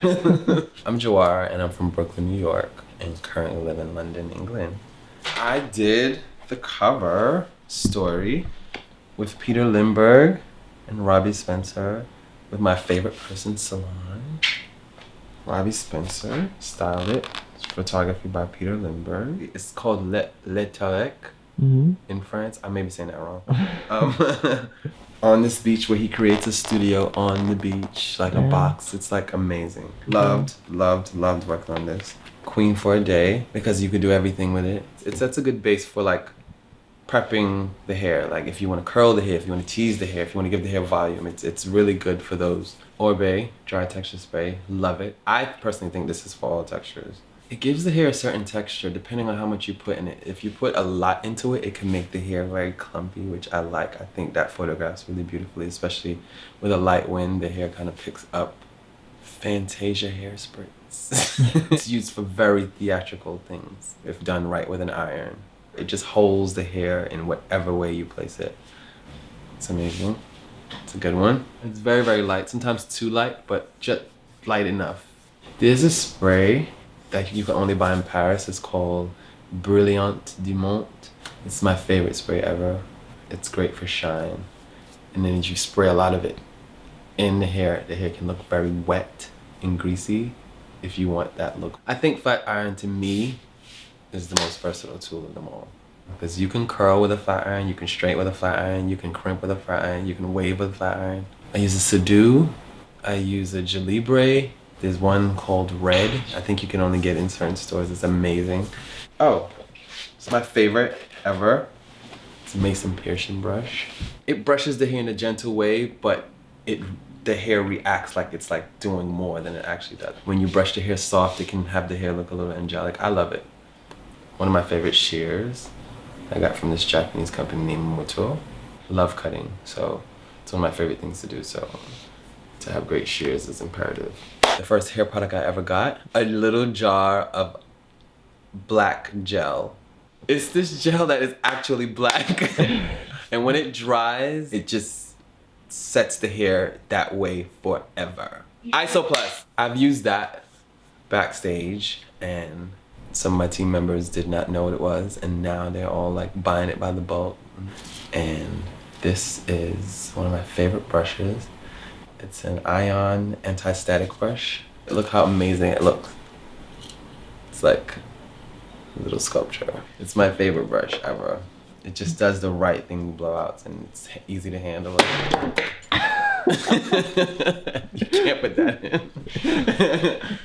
I'm Jawara and I'm from Brooklyn, New York, and currently live in London, England. I did the cover story with Peter Lindbergh and Robbie Spencer with my favorite Pearson salon. Robbie Spencer styled it. It's photography by Peter Lindbergh. It's called Le Tarek in France. I may be saying that wrong. On this beach where he creates a studio on the beach, like a box. It's like amazing. Loved working on this. Queen for a day because you could do everything with it. That's a good base for like prepping the hair. Like if you want to curl the hair, if you want to tease the hair, if you want to give the hair volume, it's really good for those. Oribe dry texture spray, love it. I personally think this is for all textures. It gives the hair a certain texture depending on how much you put in it. If you put a lot into it, it can make the hair very clumpy, which I like. I think that photographs really beautifully, especially with a light wind, the hair kind of picks up. Fantasia hair spritz. It's used for very theatrical things if done right with an iron. It just holds the hair in whatever way you place it. It's amazing. It's a good one. It's very, very light. Sometimes too light, but just light enough. There's a spray that you can only buy in Paris. It's called Brillant Diamant. It's my favorite spray ever. It's great for shine. And then you spray a lot of it in the hair can look very wet and greasy if you want that look. I think flat iron to me is the most versatile tool of them all. Because you can curl with a flat iron, you can straighten with a flat iron, you can crimp with a flat iron, you can wave with a flat iron. I use a Sedu, I use a Jilbere. There's one called Red. I think you can only get in certain stores. It's amazing. Oh, it's my favorite ever. It's a Mason Pearson brush. It brushes the hair in a gentle way, but the hair reacts like it's like doing more than it actually does. When you brush the hair soft, it can have the hair look a little angelic. I love it. One of my favorite shears I got from this Japanese company named Moto. Love cutting, so it's one of my favorite things to do. So to have great shears is imperative. The first hair product I ever got, a little jar of black gel. It's this gel that is actually black. And when it dries, it just sets the hair that way forever. Isoplus. I've used that backstage and some of my team members did not know what it was, and now they're all like buying it by the bulk. And this is one of my favorite brushes. It's an ion anti-static brush. Look how amazing it looks. It's like a little sculpture. It's my favorite brush ever. It just does the right thing with blowouts and it's easy to handle. You can't put that in.